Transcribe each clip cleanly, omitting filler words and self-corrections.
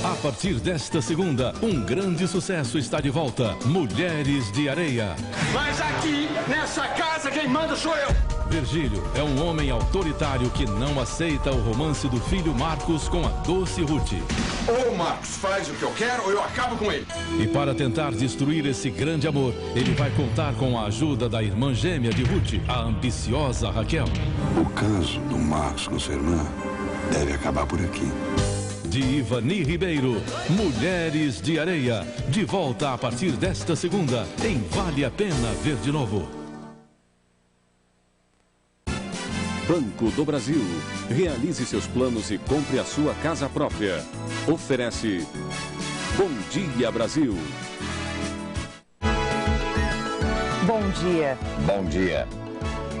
A partir desta segunda, um grande sucesso está de volta. Mulheres de Areia. Mas aqui, nessa casa, quem manda sou eu. Virgílio é um homem autoritário que não aceita o romance do filho Marcos com a doce Ruth. Ou o Marcos faz o que eu quero ou eu acabo com ele. E para tentar destruir esse grande amor, ele vai contar com a ajuda da irmã gêmea de Ruth, a ambiciosa Raquel. O caso do Marcos com sua irmã deve acabar por aqui. De Ivani Ribeiro, Mulheres de Areia. De volta a partir desta segunda, em Vale a Pena Ver de Novo. Banco do Brasil. Realize seus planos e compre a sua casa própria. Oferece Bom Dia Brasil. Bom dia. Bom dia.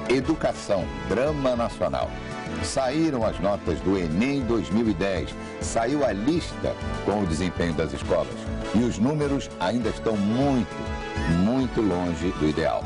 Educação, drama nacional. Saíram as notas do Enem 2010. Saiu a lista com o desempenho das escolas. E os números ainda estão muito longe do ideal.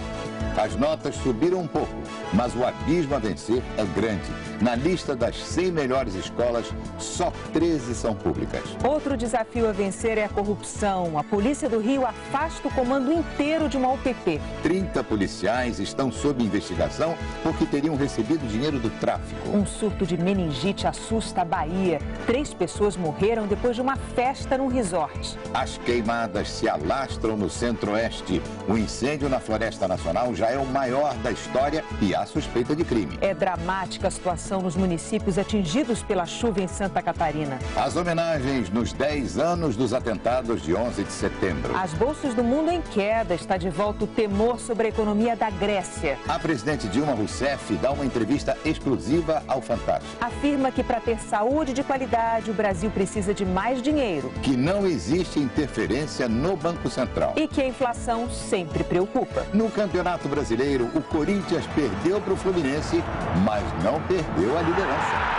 As notas subiram um pouco, mas o abismo a vencer é grande. Na lista das 100 melhores escolas, só 13 são públicas. Outro desafio a vencer é a corrupção. A Polícia do Rio afasta o comando inteiro de uma UPP. 30 policiais estão sob investigação porque teriam recebido dinheiro do tráfico. Um surto de meningite assusta a Bahia. 3 pessoas morreram depois de uma festa num resort. As queimadas se alastram no centro-oeste. O incêndio na Floresta Nacional já é o maior da história e há suspeita de crime. É dramática a situação nos municípios atingidos pela chuva em Santa Catarina. As homenagens nos 10 anos dos atentados de 11 de setembro. As bolsas do mundo em queda. Está de volta o temor sobre a economia da Grécia. A presidente Dilma Rousseff dá uma entrevista exclusiva ao Fantástico. Afirma que para ter saúde de qualidade, o Brasil precisa de mais dinheiro. Que não existe interferência no Banco Central. E que a inflação sempre preocupa. No Campeonato Brasileiro, o Corinthians perdeu para o Fluminense, mas não perdeu a liderança.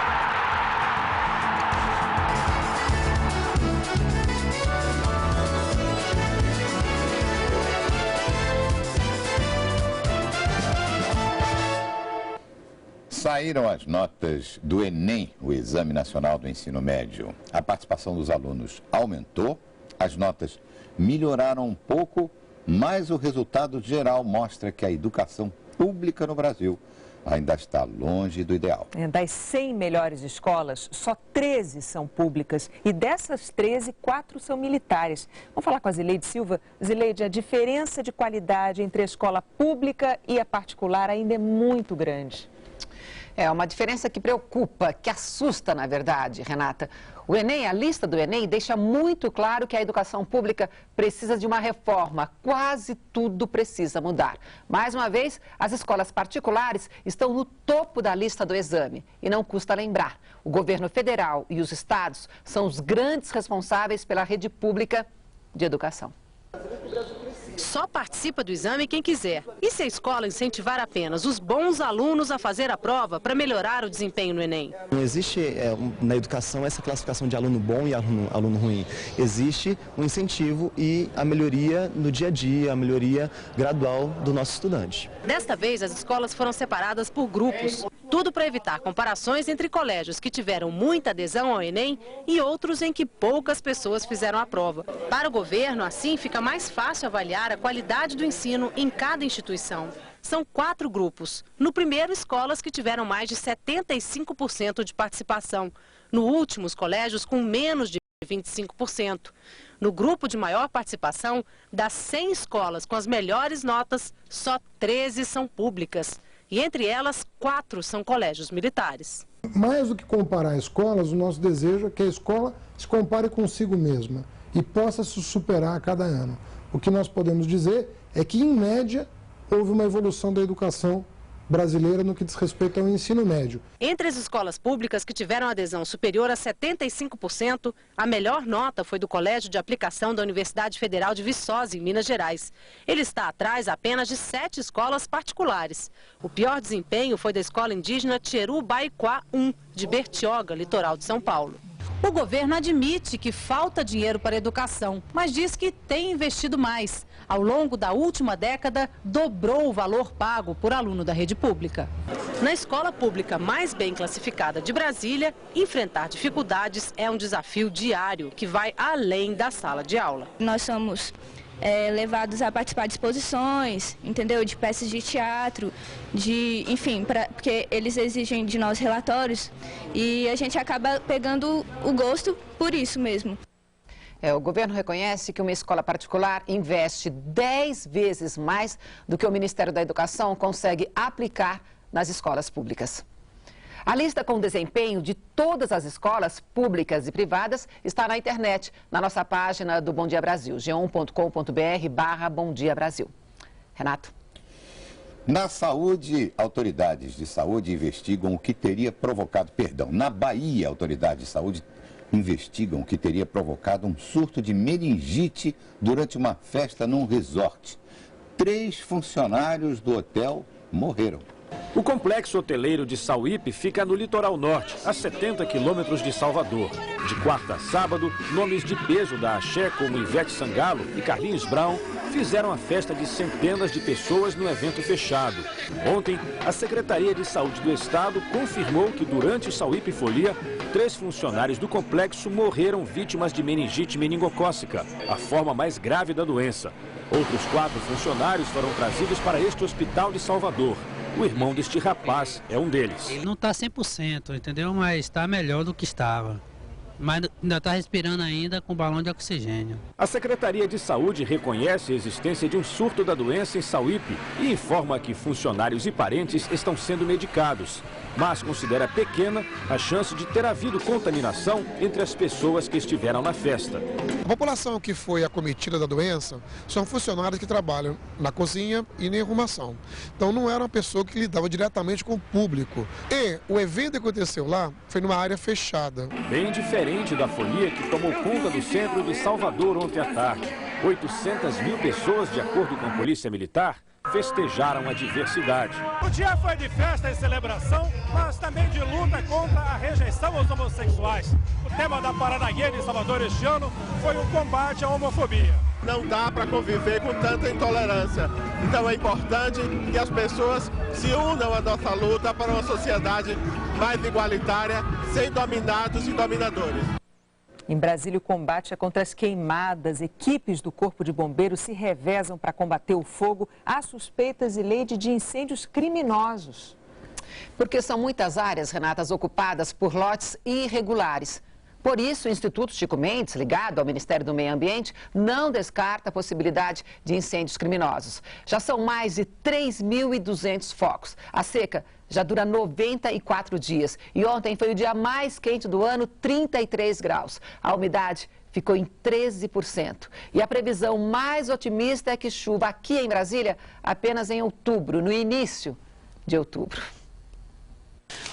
Saíram as notas do Enem, o Exame Nacional do Ensino Médio. A participação dos alunos aumentou, as notas melhoraram um pouco, mas o resultado geral mostra que a educação pública no Brasil ainda está longe do ideal. Das 100 melhores escolas, só 13 são públicas. E dessas 13, 4 são militares. Vamos falar com a Zileide Silva. Zileide, a diferença de qualidade entre a escola pública e a particular ainda é muito grande. É uma diferença que preocupa, que assusta, na verdade, Renata. O Enem, a lista do Enem, deixa muito claro que a educação pública precisa de uma reforma. Quase tudo precisa mudar. Mais uma vez, as escolas particulares estão no topo da lista do exame. E não custa lembrar, o governo federal e os estados são os grandes responsáveis pela rede pública de educação. Só participa do exame quem quiser. E se a escola incentivar apenas os bons alunos a fazer a prova para melhorar o desempenho no Enem? Não existe na educação essa classificação de aluno bom e aluno ruim. Existe um incentivo e a melhoria no dia a dia, a melhoria gradual do nosso estudante. Desta vez, as escolas foram separadas por grupos. Tudo para evitar comparações entre colégios que tiveram muita adesão ao Enem e outros em que poucas pessoas fizeram a prova. Para o governo, assim, fica mais fácil avaliar a qualidade do ensino em cada instituição. São 4 grupos. No primeiro, escolas que tiveram mais de 75% de participação. No último, os colégios com menos de 25%. No grupo de maior participação, das 100 escolas com as melhores notas, só 13 são públicas. E entre elas, 4 são colégios militares. Mais do que comparar escolas, o nosso desejo é que a escola se compare consigo mesma e possa se superar a cada ano. O que nós podemos dizer é que, em média, houve uma evolução da educação brasileira no que diz respeito ao ensino médio. Entre as escolas públicas que tiveram adesão superior a 75%, a melhor nota foi do Colégio de Aplicação da Universidade Federal de Viçosa, em Minas Gerais. Ele está atrás apenas de 7 escolas particulares. O pior desempenho foi da escola indígena Tcheru Baiquá 1, de Bertioga, litoral de São Paulo. O governo admite que falta dinheiro para a educação, mas diz que tem investido mais. Ao longo da última década, dobrou o valor pago por aluno da rede pública. Na escola pública mais bem classificada de Brasília, enfrentar dificuldades é um desafio diário que vai além da sala de aula. Nós somos levados a participar de exposições, entendeu? De peças de teatro, enfim, porque eles exigem de nós relatórios e a gente acaba pegando o gosto por isso mesmo. O governo reconhece que uma escola particular investe 10 vezes mais do que o Ministério da Educação consegue aplicar nas escolas públicas. A lista com o desempenho de todas as escolas públicas e privadas está na internet, na nossa página do Bom Dia Brasil, g1.com.br/Bom Dia Brasil. Renato. Na saúde, autoridades de saúde investigam o que teria provocado, na Bahia, autoridades de saúde investigam o que teria provocado um surto de meningite durante uma festa num resort. 3 funcionários do hotel morreram. O complexo hoteleiro de Sauípe fica no litoral norte, a 70 quilômetros de Salvador. De quarta a sábado, nomes de peso da Axé, como Ivete Sangalo e Carlinhos Brown, fizeram a festa de centenas de pessoas no evento fechado. Ontem, a Secretaria de Saúde do Estado confirmou que durante o Sauípe Folia, 3 funcionários do complexo morreram vítimas de meningite meningocócica, a forma mais grave da doença. Outros 4 funcionários foram trazidos para este hospital de Salvador. O irmão deste rapaz é um deles. Ele não está 100%, entendeu? Mas está melhor do que estava. Mas ainda está respirando ainda com balão de oxigênio. A Secretaria de Saúde reconhece a existência de um surto da doença em Sauípe e informa que funcionários e parentes estão sendo medicados, mas considera pequena a chance de ter havido contaminação entre as pessoas que estiveram na festa. A população que foi acometida da doença são funcionários que trabalham na cozinha e na arrumação. Então não era uma pessoa que lidava diretamente com o público. E o evento que aconteceu lá foi numa área fechada. Bem diferente da folia que tomou conta do centro de Salvador ontem à tarde. 800 mil pessoas, de acordo com a Polícia Militar, festejaram a diversidade. O dia foi de festa e celebração, mas também de luta contra a rejeição aos homossexuais. O tema da Parada Gay de Salvador este ano foi o combate à homofobia. Não dá para conviver com tanta intolerância. Então é importante que as pessoas se unam à nossa luta para uma sociedade mais igualitária, sem dominados e dominadores. Em Brasília, o combate é contra as queimadas. Equipes do Corpo de Bombeiros se revezam para combater o fogo. Há suspeitas, Ileide, de incêndios criminosos. Porque são muitas áreas, Renatas, ocupadas por lotes irregulares. Por isso, o Instituto Chico Mendes, ligado ao Ministério do Meio Ambiente, não descarta a possibilidade de incêndios criminosos. Já são mais de 3.200 focos. A seca já dura 94 dias. E ontem foi o dia mais quente do ano, 33 graus. A umidade ficou em 13%. E a previsão mais otimista é que chuva aqui em Brasília apenas em outubro, no início de outubro.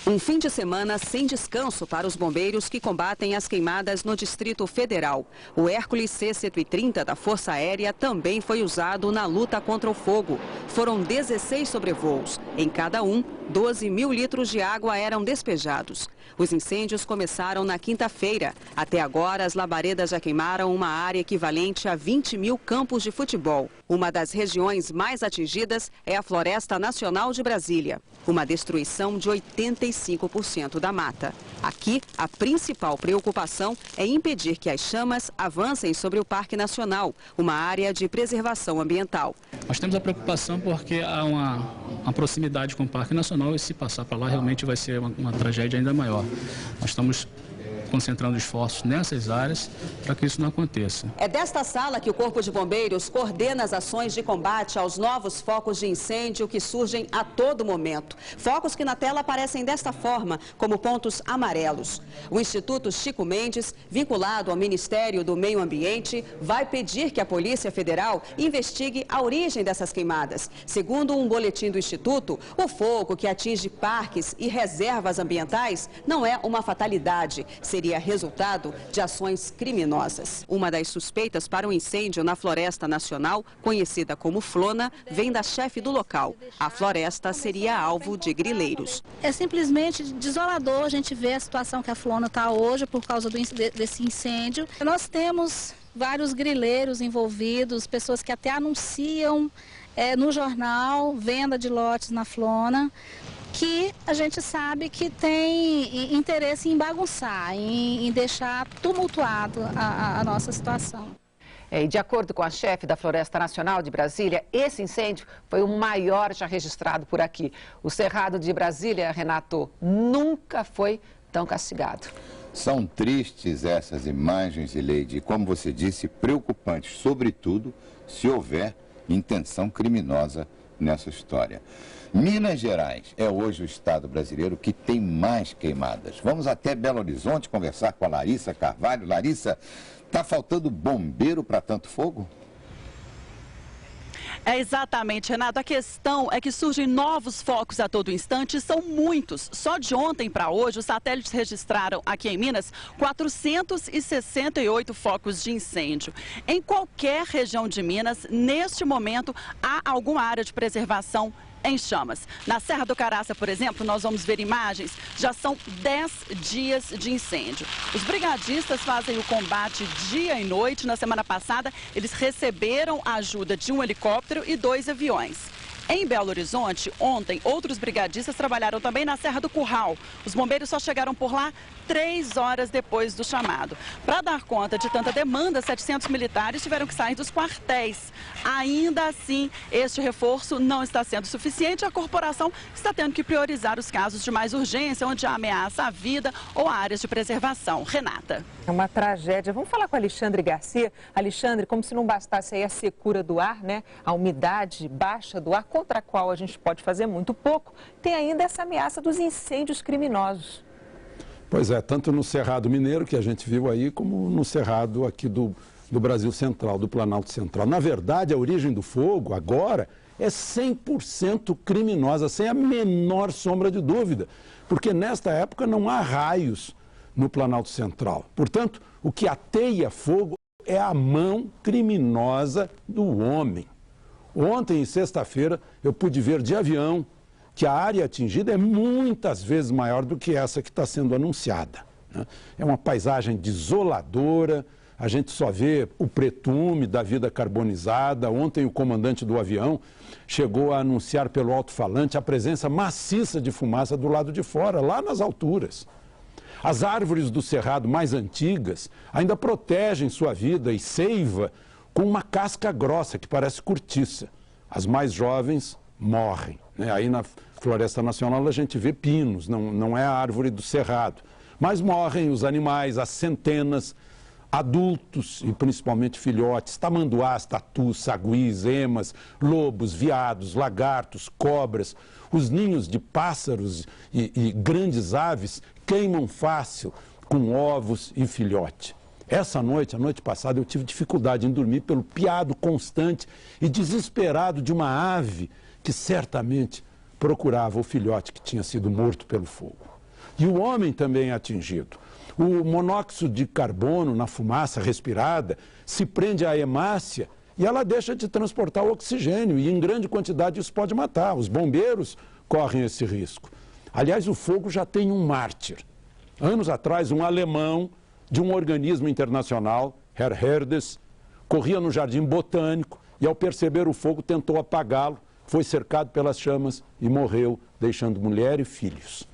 Um fim de semana sem descanso para os bombeiros que combatem as queimadas no Distrito Federal. O Hércules C-130 da Força Aérea também foi usado na luta contra o fogo. Foram 16 sobrevoos. Em cada um, 12 mil litros de água eram despejados. Os incêndios começaram na quinta-feira. Até agora, as labaredas já queimaram uma área equivalente a 20 mil campos de futebol. Uma das regiões mais atingidas é a Floresta Nacional de Brasília. Uma destruição de 85% da mata. Aqui, a principal preocupação é impedir que as chamas avancem sobre o Parque Nacional, uma área de preservação ambiental. Nós temos a preocupação porque há uma proximidade com o Parque Nacional e se passar para lá realmente vai ser uma tragédia ainda maior. Nós estamos concentrando esforços nessas áreas para que isso não aconteça. É desta sala que o Corpo de Bombeiros coordena as ações de combate aos novos focos de incêndio que surgem a todo momento. Focos que na tela aparecem desta forma, como pontos amarelos. O Instituto Chico Mendes, vinculado ao Ministério do Meio Ambiente, vai pedir que a Polícia Federal investigue a origem dessas queimadas. Segundo um boletim do Instituto, o fogo que atinge parques e reservas ambientais não é uma fatalidade. seria resultado de ações criminosas. Uma das suspeitas para o incêndio na Floresta Nacional, conhecida como Flona, vem da chefe do local. A floresta seria alvo de grileiros. É simplesmente desolador a gente ver a situação que a Flona está hoje por causa desse incêndio. Nós temos vários grileiros envolvidos, pessoas que até anunciam no jornal venda de lotes na Flona, que a gente sabe que tem interesse em bagunçar, em deixar tumultuado a nossa situação. E de acordo com a chefe da Floresta Nacional de Brasília, esse incêndio foi o maior já registrado por aqui. O Cerrado de Brasília, Renato, nunca foi tão castigado. São tristes essas imagens, Ileide, e, como você disse, preocupantes, sobretudo se houver intenção criminosa nessa história. Minas Gerais é hoje o estado brasileiro que tem mais queimadas. Vamos até Belo Horizonte conversar com a Larissa Carvalho. Larissa, está faltando bombeiro para tanto fogo? É exatamente, Renato. A questão é que surgem novos focos a todo instante, são muitos. Só de ontem para hoje, os satélites registraram aqui em Minas 468 focos de incêndio. Em qualquer região de Minas, neste momento, há alguma área de preservação em chamas. Na Serra do Caraça, por exemplo, nós vamos ver imagens, já são 10 dias de incêndio. Os brigadistas fazem o combate dia e noite. Na semana passada, eles receberam a ajuda de um helicóptero e 2 aviões. Em Belo Horizonte, ontem, outros brigadistas trabalharam também na Serra do Curral. Os bombeiros só chegaram por lá 3 horas depois do chamado. Para dar conta de tanta demanda, 700 militares tiveram que sair dos quartéis. Ainda assim, este reforço não está sendo suficiente. A corporação está tendo que priorizar os casos de mais urgência, onde há ameaça à vida ou áreas de preservação. Renata. É uma tragédia. Vamos falar com Alexandre Garcia. Alexandre, como se não bastasse aí a secura do ar, né? A umidade baixa do ar, contra a qual a gente pode fazer muito pouco, tem ainda essa ameaça dos incêndios criminosos. Pois é, tanto no Cerrado Mineiro, que a gente viu aí, como no Cerrado aqui do Brasil Central, do Planalto Central. Na verdade, a origem do fogo, agora, é 100% criminosa, sem a menor sombra de dúvida, porque nesta época não há raios no Planalto Central. Portanto, o que ateia fogo é a mão criminosa do homem. Ontem, sexta-feira, eu pude ver de avião que a área atingida é muitas vezes maior do que essa que está sendo anunciada, né? É uma paisagem desoladora, a gente só vê o pretume da vida carbonizada. Ontem o comandante do avião chegou a anunciar pelo alto-falante a presença maciça de fumaça do lado de fora, lá nas alturas. As árvores do cerrado mais antigas ainda protegem sua vida e seiva com uma casca grossa que parece cortiça. As mais jovens morrem, né? Aí na Floresta Nacional a gente vê pinos, não é a árvore do cerrado. Mas morrem os animais, as centenas, adultos e principalmente filhotes, tamanduás, tatus, saguis, emas, lobos, veados, lagartos, cobras. Os ninhos de pássaros e grandes aves queimam fácil com ovos e filhote. Essa noite, a noite passada, eu tive dificuldade em dormir pelo piado constante e desesperado de uma ave que certamente procurava o filhote que tinha sido morto pelo fogo. E o homem também é atingido. O monóxido de carbono na fumaça respirada se prende à hemácia e ela deixa de transportar o oxigênio e em grande quantidade isso pode matar. Os bombeiros correm esse risco. Aliás, o fogo já tem um mártir. Anos atrás, um alemão de um organismo internacional, Herr Herdes, corria no Jardim Botânico e, ao perceber o fogo, tentou apagá-lo, foi cercado pelas chamas e morreu, deixando mulher e filhos.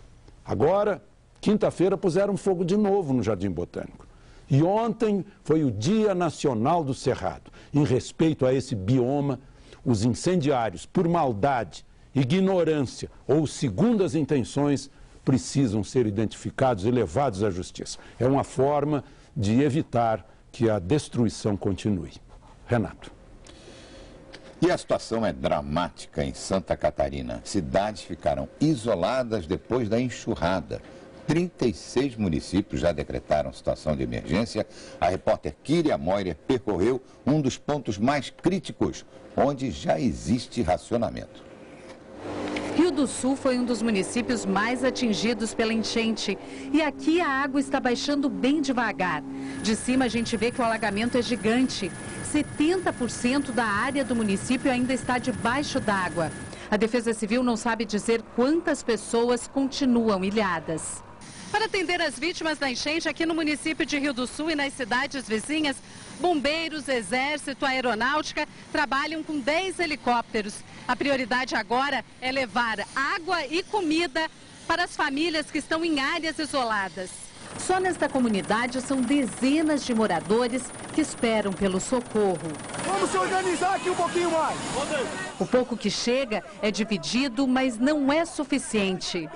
Agora, quinta-feira, puseram fogo de novo no Jardim Botânico. E ontem foi o Dia Nacional do Cerrado. Em respeito a esse bioma, os incendiários, por maldade, ignorância ou segundas intenções, precisam ser identificados e levados à justiça. É uma forma de evitar que a destruição continue. Renato. E a situação é dramática em Santa Catarina. Cidades ficaram isoladas depois da enxurrada. 36 municípios já decretaram situação de emergência. A repórter Kíria Moira percorreu um dos pontos mais críticos, onde já existe racionamento. Rio Rio do Sul foi um dos municípios mais atingidos pela enchente. E aqui a água está baixando bem devagar. De cima a gente vê que o alagamento é gigante. 70% da área do município ainda está debaixo d'água. A Defesa Civil não sabe dizer quantas pessoas continuam ilhadas. Para atender as vítimas da enchente aqui no município de Rio do Sul e nas cidades vizinhas, bombeiros, exército, aeronáutica trabalham com 10 helicópteros. A prioridade agora é levar água e comida para as famílias que estão em áreas isoladas. Só nesta comunidade são dezenas de moradores que esperam pelo socorro. Vamos se organizar aqui um pouquinho mais. O pouco que chega é dividido, mas não é suficiente.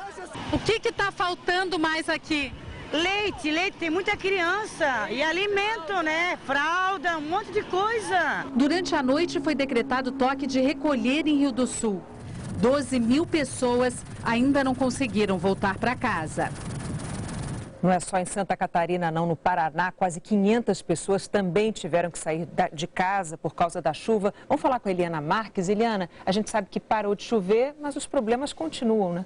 O que está faltando mais aqui? Leite, tem muita criança e alimento, né? Fralda, um monte de coisa. Durante a noite foi decretado toque de recolher em Rio do Sul. 12 mil pessoas ainda não conseguiram voltar para casa. Não é só em Santa Catarina, não. No Paraná, quase 500 pessoas também tiveram que sair de casa por causa da chuva. Vamos falar com a Eliana Marques. Eliana, a gente sabe que parou de chover, mas os problemas continuam, né?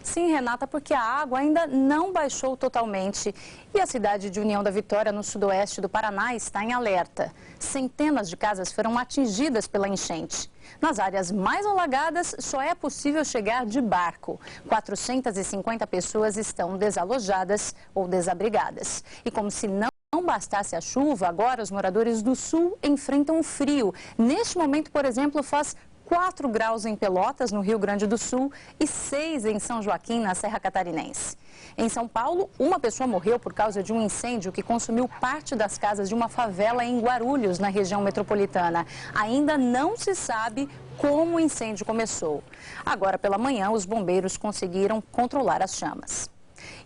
Sim, Renata, porque a água ainda não baixou totalmente. E a cidade de União da Vitória, no sudoeste do Paraná, está em alerta. Centenas de casas foram atingidas pela enchente. Nas áreas mais alagadas, só é possível chegar de barco. 450 pessoas estão desalojadas ou desabrigadas. E como se não bastasse a chuva, agora os moradores do sul enfrentam o frio. Neste momento, por exemplo, faz 4 graus em Pelotas, no Rio Grande do Sul, e 6 em São Joaquim, na Serra Catarinense. Em São Paulo, uma pessoa morreu por causa de um incêndio que consumiu parte das casas de uma favela em Guarulhos, na região metropolitana. Ainda não se sabe como o incêndio começou. Agora, pela manhã, os bombeiros conseguiram controlar as chamas.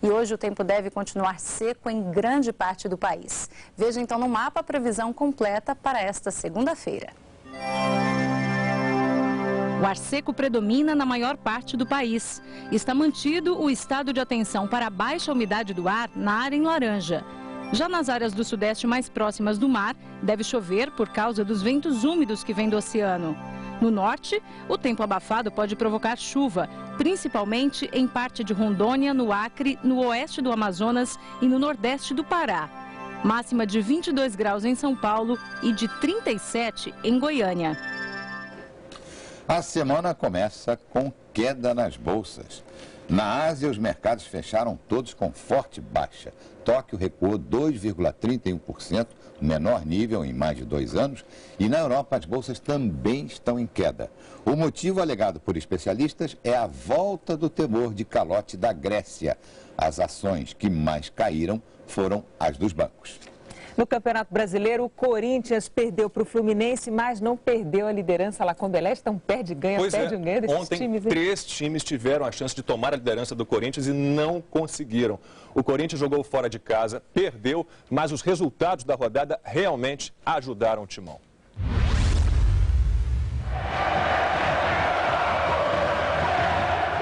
E hoje o tempo deve continuar seco em grande parte do país. Veja então no mapa a previsão completa para esta segunda-feira. O ar seco predomina na maior parte do país. Está mantido o estado de atenção para a baixa umidade do ar na área em laranja. Já nas áreas do sudeste mais próximas do mar, deve chover por causa dos ventos úmidos que vêm do oceano. No norte, o tempo abafado pode provocar chuva, principalmente em parte de Rondônia, no Acre, no oeste do Amazonas e no nordeste do Pará. Máxima de 22 graus em São Paulo e de 37 em Goiânia. A semana começa com queda nas bolsas. Na Ásia, os mercados fecharam todos com forte baixa. Tóquio recuou 2,31%, o menor nível em mais de 2 anos. E na Europa, as bolsas também estão em queda. O motivo alegado por especialistas é a volta do temor de calote da Grécia. As ações que mais caíram foram as dos bancos. No Campeonato Brasileiro, o Corinthians perdeu para o Fluminense, mas não perdeu a liderança lá com o Beleste. Então perde, ganha, perde, ganha desses times. Ontem, 3 times tiveram a chance de tomar a liderança do Corinthians e não conseguiram. O Corinthians jogou fora de casa, perdeu, mas os resultados da rodada realmente ajudaram o Timão.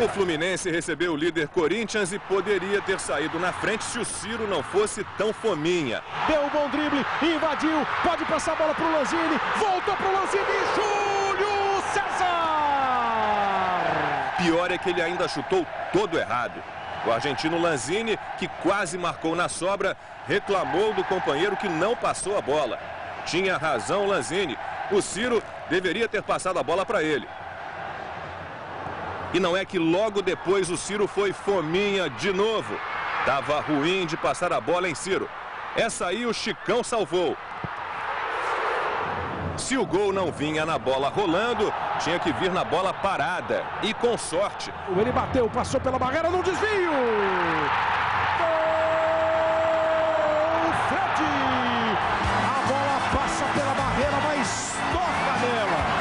O Fluminense recebeu o líder Corinthians e poderia ter saído na frente se o Ciro não fosse tão fominha. Deu um bom drible, invadiu, pode passar a bola para o Lanzini, voltou para o Lanzini, Júlio César! Pior é que ele ainda chutou todo errado. O argentino Lanzini, que quase marcou na sobra, reclamou do companheiro que não passou a bola. Tinha razão Lanzini, o Ciro deveria ter passado a bola para ele. E não é que logo depois o Ciro foi fominha de novo. Tava ruim de passar a bola em Ciro. Essa aí o Chicão salvou. Se o gol não vinha na bola rolando, tinha que vir na bola parada. E com sorte. Ele bateu, passou pela barreira no desvio. Gol, Fred! A bola passa pela barreira, mas toca nela.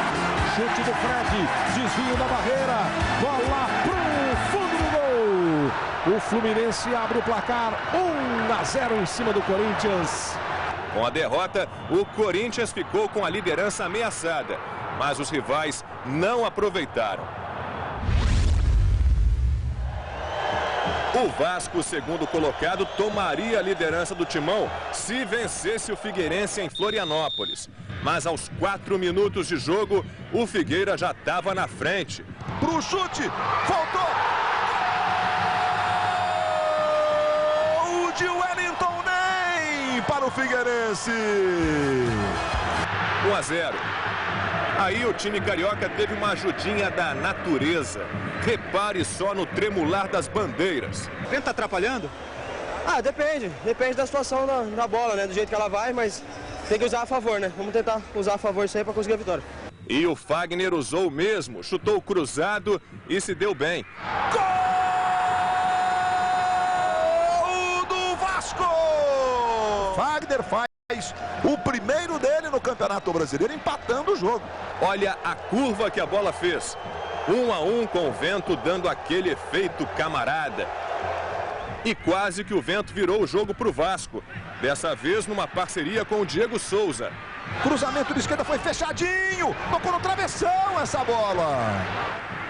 Chute do Fred, desvio da barreira, bola pro fundo do gol. O Fluminense abre o placar 1-0 em cima do Corinthians. Com a derrota, o Corinthians ficou com a liderança ameaçada, mas os rivais não aproveitaram. O Vasco, segundo colocado, tomaria a liderança do Timão se vencesse o Figueirense em Florianópolis. Mas aos 4 minutos de jogo, o Figueira já estava na frente. Pro chute, faltou! O de Wellington nem para o Figueirense. 1-0. Aí o time carioca teve uma ajudinha da natureza. Repare só no tremular das bandeiras. O vento tá atrapalhando? Ah, depende da situação da bola, né? Do jeito que ela vai, mas tem que usar a favor, né? Vamos tentar usar a favor isso aí para conseguir a vitória. E o Fagner usou o mesmo, chutou cruzado e se deu bem. Gol do Vasco! Fagner faz o primeiro dele no Campeonato Brasileiro, empatando o jogo. Olha a curva que a bola fez. 1-1 com o vento dando aquele efeito camarada. E quase que o vento virou o jogo para o Vasco. Dessa vez numa parceria com o Diego Souza. Cruzamento de esquerda foi fechadinho. Tocou no travessão essa bola.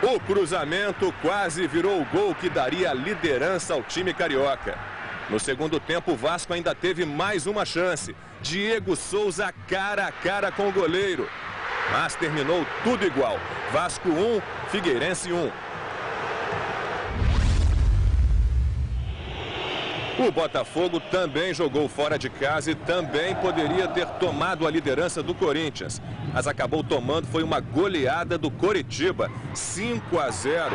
O cruzamento quase virou o gol que daria liderança ao time carioca. No segundo tempo, o Vasco ainda teve mais uma chance. Diego Souza cara a cara com o goleiro. Mas terminou tudo igual. Vasco 1, Figueirense 1. O Botafogo também jogou fora de casa e também poderia ter tomado a liderança do Corinthians. Mas acabou tomando, foi uma goleada do Coritiba, 5-0.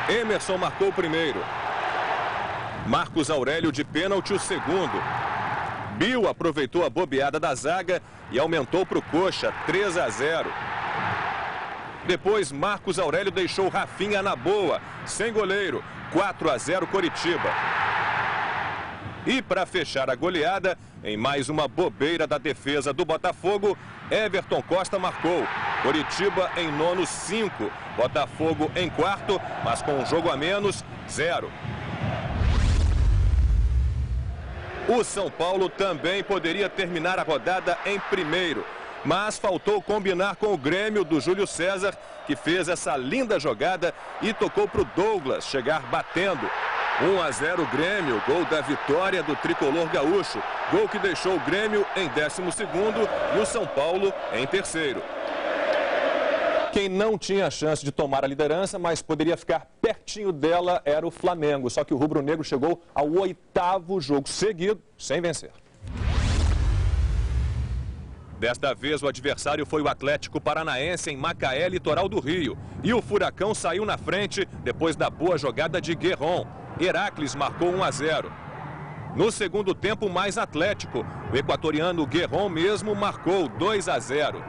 Emerson marcou o primeiro. Marcos Aurélio de pênalti o segundo. Bill aproveitou a bobeada da zaga e aumentou para o Coxa, 3-0. Depois Marcos Aurélio deixou Rafinha na boa, sem goleiro, 4-0 Coritiba. E para fechar a goleada, em mais uma bobeira da defesa do Botafogo, Everton Costa marcou. Coritiba em nono, 5. Botafogo em quarto, mas com um jogo a menos, 0. O São Paulo também poderia terminar a rodada em primeiro, mas faltou combinar com o Grêmio do Júlio César, que fez essa linda jogada e tocou para o Douglas chegar batendo. 1-0 Grêmio, gol da vitória do tricolor gaúcho. Gol que deixou o Grêmio em 12º e o São Paulo em terceiro. Quem não tinha a chance de tomar a liderança, mas poderia ficar pertinho dela, era o Flamengo. Só que o rubro-negro chegou ao 8º jogo seguido sem vencer. Desta vez o adversário foi o Atlético Paranaense em Macaé, litoral do Rio. E o Furacão saiu na frente depois da boa jogada de Guerron. Heracles marcou 1-0. No segundo tempo, mais Atlético. O equatoriano Guerron mesmo marcou 2-0.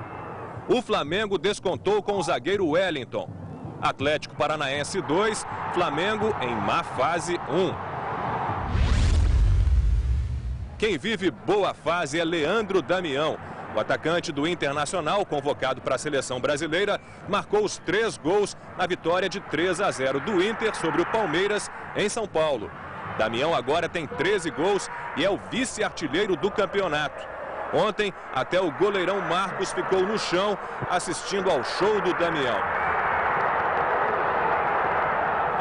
O Flamengo descontou com o zagueiro Wellington. Atlético Paranaense 2, Flamengo em má fase 1. Quem vive boa fase é Leandro Damião. O atacante do Internacional, convocado para a seleção brasileira, marcou os 3 gols na vitória de 3-0 do Inter sobre o Palmeiras em São Paulo. Damião agora tem 13 gols e é o vice-artilheiro do campeonato. Ontem, até o goleirão Marcos ficou no chão assistindo ao show do Damião.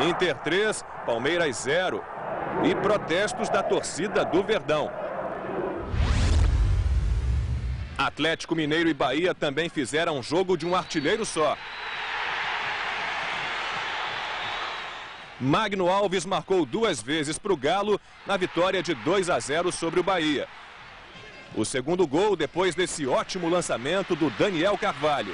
Inter 3, Palmeiras 0. E protestos da torcida do Verdão. Atlético Mineiro e Bahia também fizeram um jogo de um artilheiro só. Magno Alves marcou 2 vezes para o Galo na vitória de 2-0 sobre o Bahia. O segundo gol depois desse ótimo lançamento do Daniel Carvalho.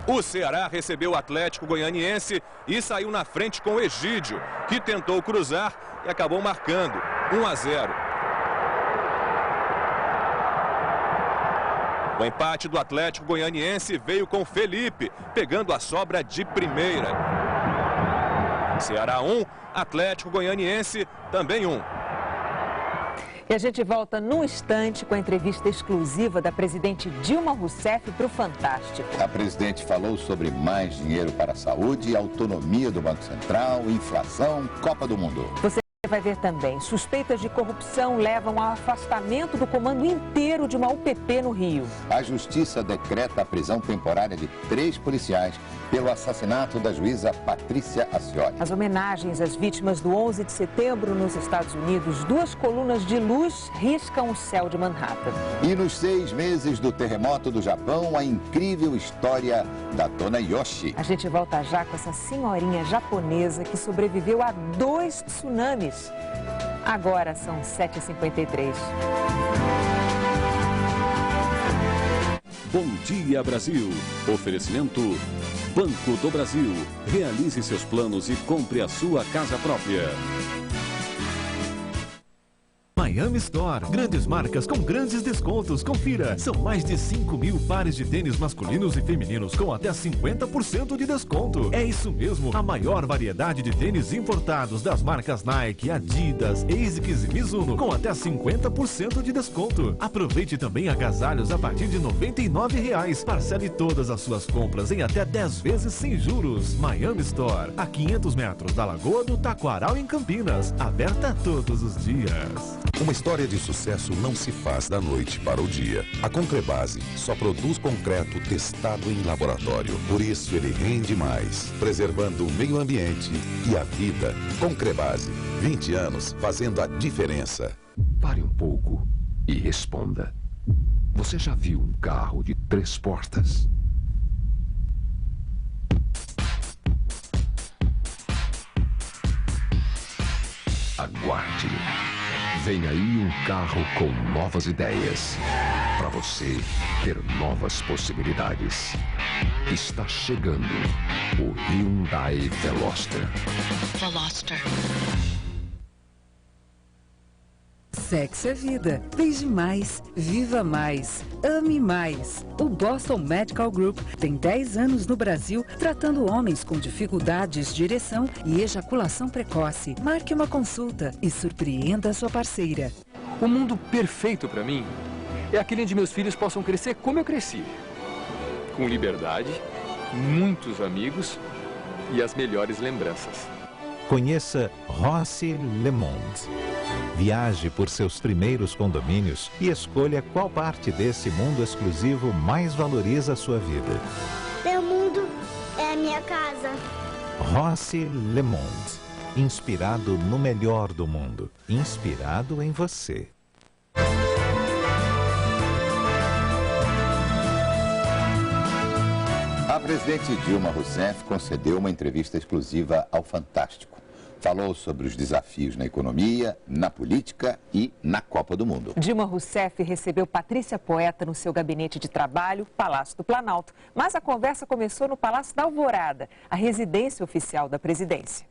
O Ceará recebeu o Atlético Goianiense e saiu na frente com o Egídio, que tentou cruzar e acabou marcando 1-0. O empate do Atlético Goianiense veio com Felipe, pegando a sobra de primeira. Ceará 1, Atlético Goianiense também 1. E a gente volta num instante com a entrevista exclusiva da presidente Dilma Rousseff para o Fantástico. A presidente falou sobre mais dinheiro para a saúde, autonomia do Banco Central, inflação, Copa do Mundo. Você vai ver também. Suspeitas de corrupção levam ao afastamento do comando inteiro de uma UPP no Rio. A Justiça decreta a prisão temporária de 3 policiais pelo assassinato da juíza Patrícia Ascioli. As homenagens às vítimas do 11 de setembro nos Estados Unidos, 2 colunas de luz riscam o céu de Manhattan. E nos 6 meses do terremoto do Japão, a incrível história da Dona Yoshi. A gente volta já com essa senhorinha japonesa que sobreviveu a 2 tsunamis. Agora são 7h53. Bom dia, Brasil. Oferecimento Banco do Brasil. Realize seus planos e compre a sua casa própria. Miami Store. Grandes marcas com grandes descontos. Confira. São mais de 5.000 pares de tênis masculinos e femininos com até 50% de desconto. É isso mesmo. A maior variedade de tênis importados das marcas Nike, Adidas, ASICS e Mizuno com até 50% de desconto. Aproveite também agasalhos a partir de R$ 99,00. Parcele todas as suas compras em até 10 vezes sem juros. Miami Store. A 500 metros da Lagoa do Taquaral, em Campinas. Aberta todos os dias. Uma história de sucesso não se faz da noite para o dia. A Concrebase só produz concreto testado em laboratório. Por isso ele rende mais, preservando o meio ambiente e a vida. Concrebase, 20 anos fazendo a diferença. Pare um pouco e responda. Você já viu um carro de 3 portas? Aguarde. Vem aí um carro com novas ideias, para você ter novas possibilidades. Está chegando o Hyundai Veloster. Sexo é vida. Beije mais, viva mais, ame mais. O Boston Medical Group tem 10 anos no Brasil tratando homens com dificuldades de ereção e ejaculação precoce. Marque uma consulta e surpreenda a sua parceira. O mundo perfeito para mim é aquele onde meus filhos possam crescer como eu cresci. Com liberdade, muitos amigos e as melhores lembranças. Conheça Rossi Le Monde. Viaje por seus primeiros condomínios e escolha qual parte desse mundo exclusivo mais valoriza a sua vida. Meu mundo é a minha casa. Rossi Le Monde. Inspirado no melhor do mundo. Inspirado em você. A presidente Dilma Rousseff concedeu uma entrevista exclusiva ao Fantástico. Falou sobre os desafios na economia, na política e na Copa do Mundo. Dilma Rousseff recebeu Patrícia Poeta no seu gabinete de trabalho, Palácio do Planalto. Mas a conversa começou no Palácio da Alvorada, a residência oficial da presidência.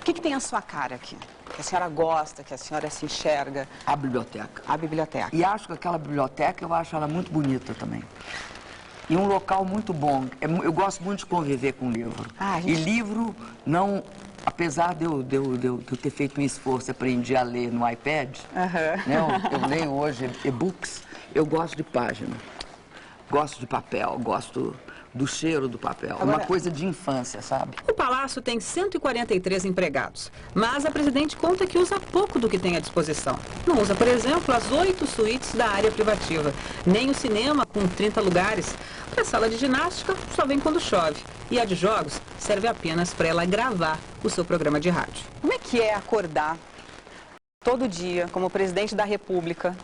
O que tem a sua cara aqui? Que a senhora gosta, que a senhora se enxerga? A biblioteca. A biblioteca. E acho que aquela biblioteca, eu acho ela muito bonita também. E um local muito bom. Eu gosto muito de conviver com livro. E livro não... Apesar de eu ter feito um esforço, aprendi a ler no iPad, né? Eu leio hoje e-books, eu gosto de página, gosto de papel, gosto do cheiro do papel, uma coisa de infância, sabe? O Palácio tem 143 empregados, mas a presidente conta que usa pouco do que tem à disposição. Não usa, por exemplo, as 8 suítes da área privativa, nem o cinema com 30 lugares. A sala de ginástica só vem quando chove. E a de jogos serve apenas para ela gravar o seu programa de rádio. Como é que é acordar todo dia como presidente da República?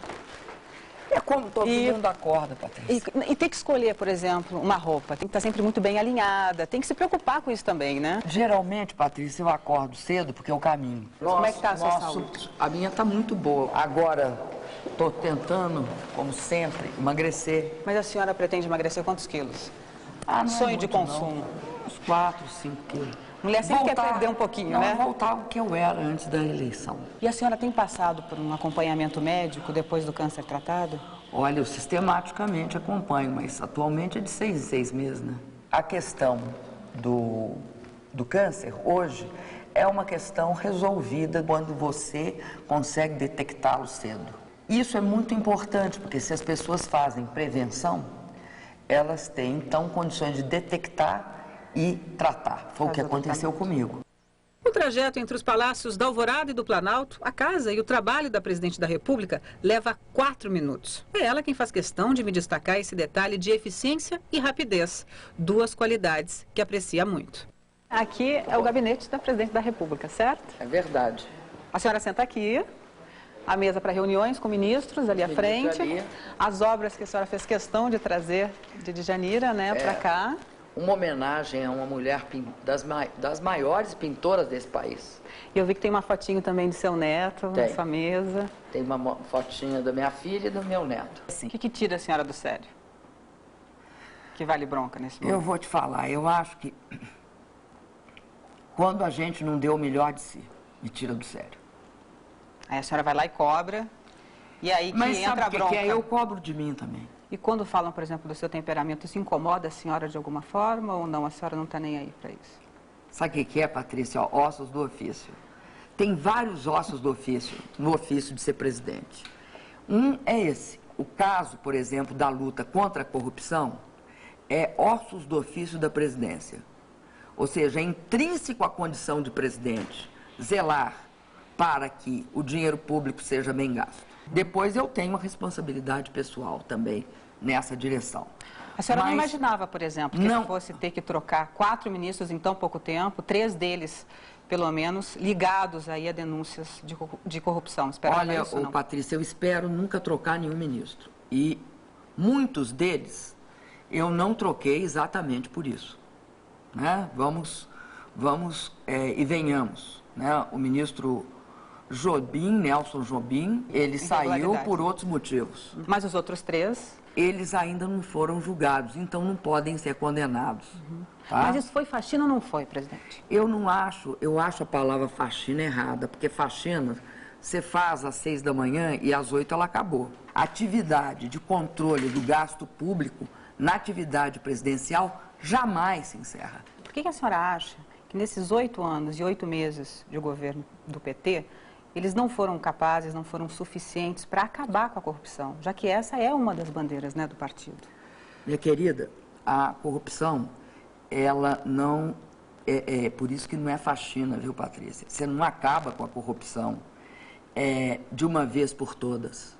É como todo mundo acorda, Patrícia. E ter que escolher, por exemplo, uma roupa. Tem que estar sempre muito bem alinhada, tem que se preocupar com isso também, né? Geralmente, Patrícia, eu acordo cedo porque eu caminho. Como é que está a sua saúde? A minha está muito boa. Agora, estou tentando, como sempre, emagrecer. Mas a senhora pretende emagrecer quantos quilos? Não Sonho é de consumo. Não. Uns 4, 5 quilos. Mulher sempre quer perder um pouquinho, né? Voltar ao que eu era antes da eleição. E a senhora tem passado por um acompanhamento médico depois do câncer tratado? Olha, eu sistematicamente acompanho, mas atualmente é de 6 em 6 meses, né? A questão do câncer, hoje, é uma questão resolvida quando você consegue detectá-lo cedo. Isso é muito importante, porque se as pessoas fazem prevenção, elas têm, então, condições de detectar e tratar. Foi o que aconteceu comigo. O trajeto entre os palácios da Alvorada e do Planalto, a casa e o trabalho da Presidente da República leva 4 minutos. É ela quem faz questão de me destacar esse detalhe de eficiência e rapidez, 2 qualidades que aprecia muito. Aqui é o gabinete da Presidente da República, certo? É verdade. A senhora senta aqui, a mesa para reuniões com ministros ali à frente, ali. As obras que a senhora fez questão de trazer de Djanira, né, para cá. Uma homenagem a uma mulher das maiores pintoras desse país. E eu vi que tem uma fotinho também de seu neto nessa mesa. Tem uma fotinha da minha filha e do meu neto. O que tira a senhora do sério? Que vale bronca nesse momento? Eu vou te falar, eu acho que quando a gente não deu o melhor de si, me tira do sério. Aí a senhora vai lá e cobra, e aí que entra a bronca. Mas eu cobro de mim também. E quando falam, por exemplo, do seu temperamento, isso incomoda a senhora de alguma forma ou não? A senhora não está nem aí para isso? Sabe o que é, Patrícia? Ossos do ofício. Tem vários ossos do ofício, no ofício de ser presidente. Um é esse. O caso, por exemplo, da luta contra a corrupção é ossos do ofício da presidência. Ou seja, é intrínseco à condição de presidente zelar para que o dinheiro público seja bem gasto. Depois eu tenho uma responsabilidade pessoal também nessa direção. A senhora não imaginava, por exemplo, que fosse ter que trocar 4 ministros em tão pouco tempo, 3 deles, pelo menos, ligados aí a denúncias de corrupção? Olha, Patrícia, eu espero nunca trocar nenhum ministro. E muitos deles eu não troquei exatamente por isso. Né? Vamos e venhamos. Né? O ministro Jobim, Nelson Jobim, ele saiu por outros motivos. Mas os outros 3? Eles ainda não foram julgados, então não podem ser condenados. Tá? Mas isso foi faxina ou não foi, presidente? Eu não acho, eu acho a palavra faxina errada, porque faxina você faz às 6 da manhã e às 8 ela acabou. A atividade de controle do gasto público na atividade presidencial jamais se encerra. Por que a senhora acha que nesses 8 anos e 8 meses de governo do PT, eles não foram capazes, não foram suficientes para acabar com a corrupção, já que essa é uma das bandeiras, né, do partido? Minha querida, a corrupção, ela não... por isso que não é faxina, viu, Patrícia? Você não acaba com a corrupção de uma vez por todas.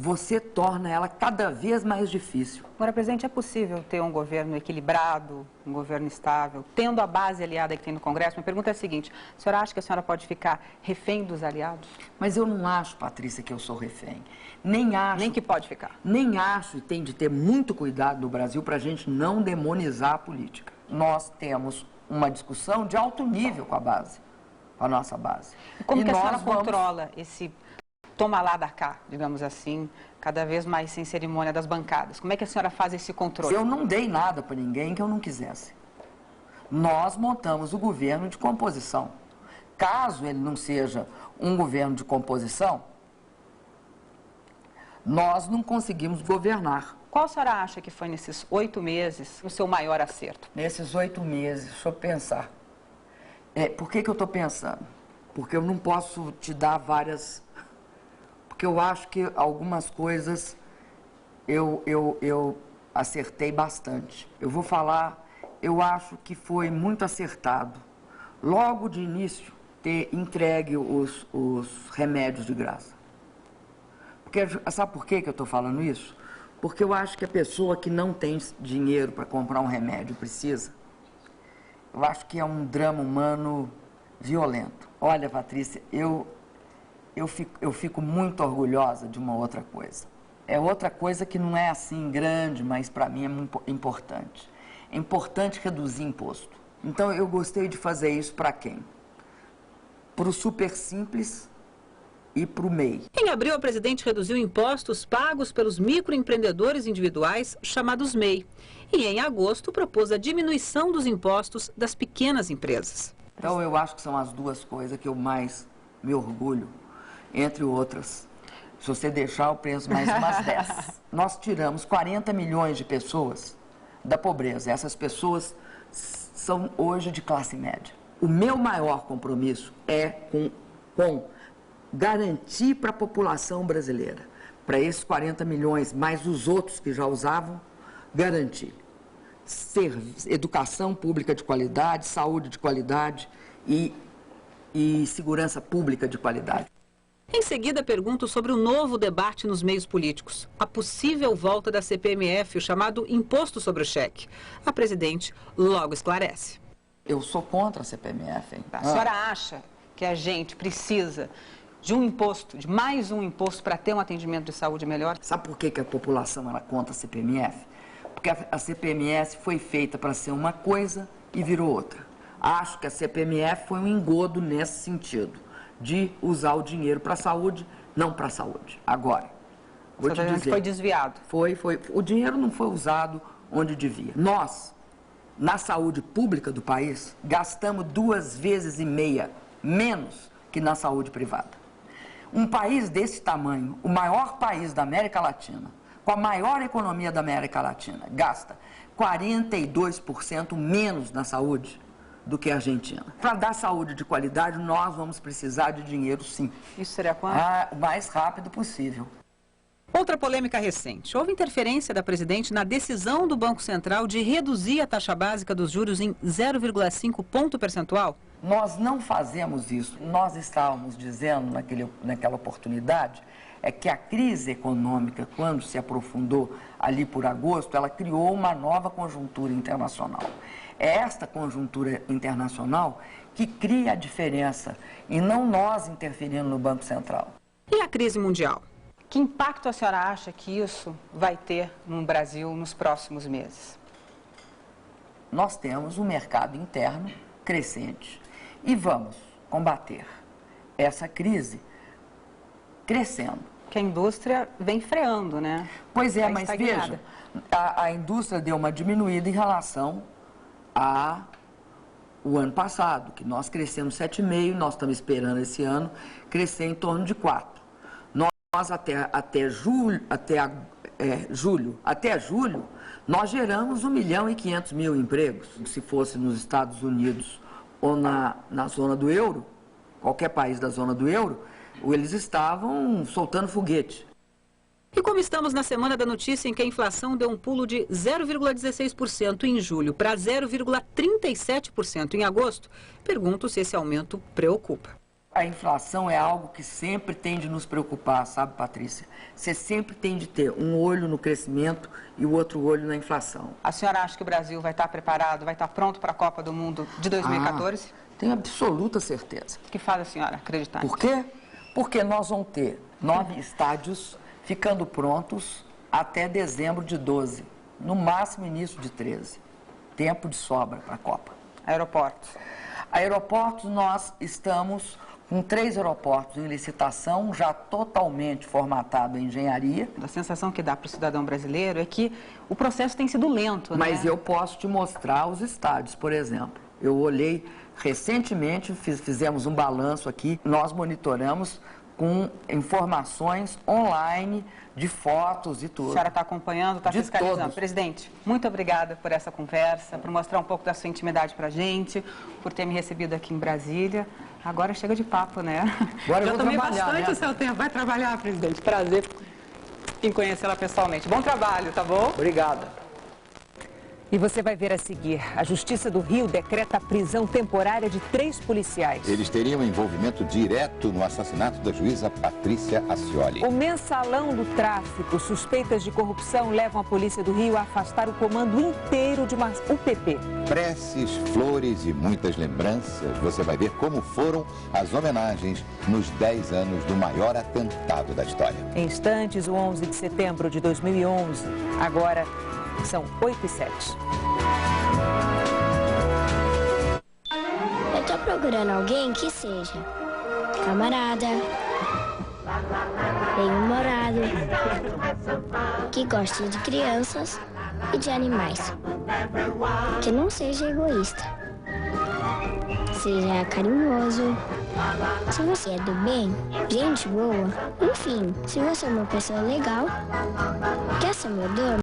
Você torna ela cada vez mais difícil. Agora, presidente, é possível ter um governo equilibrado, um governo estável, tendo a base aliada que tem no Congresso? Minha pergunta é a seguinte: a senhora acha que a senhora pode ficar refém dos aliados? Mas eu não acho, Patrícia, que eu sou refém. Nem acho... Nem que pode ficar. Nem acho, e tem de ter muito cuidado no Brasil para a gente não demonizar a política. Nós temos uma discussão de alto nível com a base, com a nossa base. E como que a senhora controla esse... toma lá da cá, digamos assim, cada vez mais sem cerimônia das bancadas? Como é que a senhora faz esse controle? Eu não dei nada para ninguém que eu não quisesse. Nós montamos o governo de composição. Caso ele não seja um governo de composição, nós não conseguimos governar. Qual a senhora acha que foi nesses 8 meses o seu maior acerto? Nesses 8 meses, deixa eu pensar. Por que eu estou pensando? Porque eu não posso te dar várias... Porque eu acho que algumas coisas eu acertei bastante. Eu vou falar, eu acho que foi muito acertado, logo de início, ter entregue os remédios de graça. Porque, sabe por que eu estou falando isso? Porque eu acho que a pessoa que não tem dinheiro para comprar um remédio precisa. Eu acho que é um drama humano violento. Olha, Patrícia, eu fico muito orgulhosa de uma outra coisa. É outra coisa que não é assim grande, mas para mim é muito importante. É importante reduzir imposto. Então eu gostei de fazer isso para quem? Para o super simples e para o MEI. Em abril, o presidente reduziu impostos pagos pelos microempreendedores individuais, chamados MEI. E em agosto propôs a diminuição dos impostos das pequenas empresas. Então eu acho que são as 2 coisas que eu mais me orgulho. Entre outras, se você deixar, eu penso mais umas 10. Nós tiramos 40 milhões de pessoas da pobreza. Essas pessoas são hoje de classe média. O meu maior compromisso é com garantir para a população brasileira, para esses 40 milhões, mais os outros que já usavam, garantir educação pública de qualidade, saúde de qualidade e e segurança pública de qualidade. Em seguida, pergunto sobre o novo debate nos meios políticos. A possível volta da CPMF, o chamado imposto sobre o cheque. A presidente logo esclarece. Eu sou contra a CPMF, hein? A senhora acha que a gente precisa de um imposto, de mais um imposto para ter um atendimento de saúde melhor? Sabe por que a população era contra a CPMF? Porque a CPMF foi feita para ser uma coisa e virou outra. Acho que a CPMF foi um engodo nesse sentido, de usar o dinheiro para a saúde, não para a saúde. Agora, vou te dizer... Foi desviado. Foi. O dinheiro não foi usado onde devia. Nós, na saúde pública do país, gastamos 2,5 vezes menos que na saúde privada. Um país desse tamanho, o maior país da América Latina, com a maior economia da América Latina, gasta 42% menos na saúde do que a Argentina. Para dar saúde de qualidade, nós vamos precisar de dinheiro, sim. Isso seria quando? O mais rápido possível. Outra polêmica recente. Houve interferência da presidente na decisão do Banco Central de reduzir a taxa básica dos juros em 0,5 ponto percentual? Nós não fazemos isso. Nós estávamos dizendo naquela oportunidade que a crise econômica, quando se aprofundou ali por agosto, ela criou uma nova conjuntura internacional. É esta conjuntura internacional que cria a diferença e não nós interferindo no Banco Central. E a crise mundial? Que impacto a senhora acha que isso vai ter no Brasil nos próximos meses? Nós temos um mercado interno crescente e vamos combater essa crise crescendo. Que a indústria vem freando, né? Pois é, mas veja, a indústria deu uma diminuída em relação ao ano passado, que nós crescemos 7,5%, nós estamos esperando esse ano crescer em torno de 4%. Nós até julho, nós geramos 1.500.000 empregos. Se fosse nos Estados Unidos ou na zona do euro, qualquer país da zona do euro, eles estavam soltando foguete. E como estamos na semana da notícia em que a inflação deu um pulo de 0,16% em julho para 0,37% em agosto, pergunto se esse aumento preocupa. A inflação é algo que sempre tem de nos preocupar, sabe, Patrícia? Você sempre tem de ter um olho no crescimento e o outro olho na inflação. A senhora acha que o Brasil vai estar preparado, vai estar pronto para a Copa do Mundo de 2014? Tenho absoluta certeza. O que faz a senhora acreditar? Por quê? Porque nós vamos ter 9 estádios ficando prontos até dezembro de 12, no máximo início de 13. Tempo de sobra para a Copa. Aeroportos? Aeroportos, nós estamos com 3 aeroportos em licitação, já totalmente formatado em engenharia. A sensação que dá para o cidadão brasileiro é que o processo tem sido lento, né? Mas eu posso te mostrar os estádios, por exemplo. Eu olhei recentemente, fizemos um balanço aqui, nós monitoramos com informações online, de fotos e tudo. A senhora está acompanhando, está fiscalizando. Todos. Presidente, muito obrigada por essa conversa, por mostrar um pouco da sua intimidade para a gente, por ter me recebido aqui em Brasília. Agora chega de papo, né? Agora já eu vou tomei trabalhar, bastante né? o seu tempo. Vai trabalhar, presidente. Prazer em conhecê-la pessoalmente. Bom trabalho, tá bom? Obrigado. E você vai ver a seguir. A Justiça do Rio decreta a prisão temporária de 3 policiais. Eles teriam envolvimento direto no assassinato da juíza Patrícia Ascioli. O mensalão do tráfico, suspeitas de corrupção levam a Polícia do Rio a afastar o comando inteiro de uma UPP. Preces, flores e muitas lembranças. Você vai ver como foram as homenagens nos 10 anos do maior atentado da história. Em instantes, o 11 de setembro de 2011. Agora, são 8h07. Eu tô procurando alguém que seja camarada, bem-humorado, que goste de crianças e de animais, que não seja egoísta, seja carinhoso. Se você é do bem, gente boa, enfim, se você é uma pessoa legal, quer ser meu dono?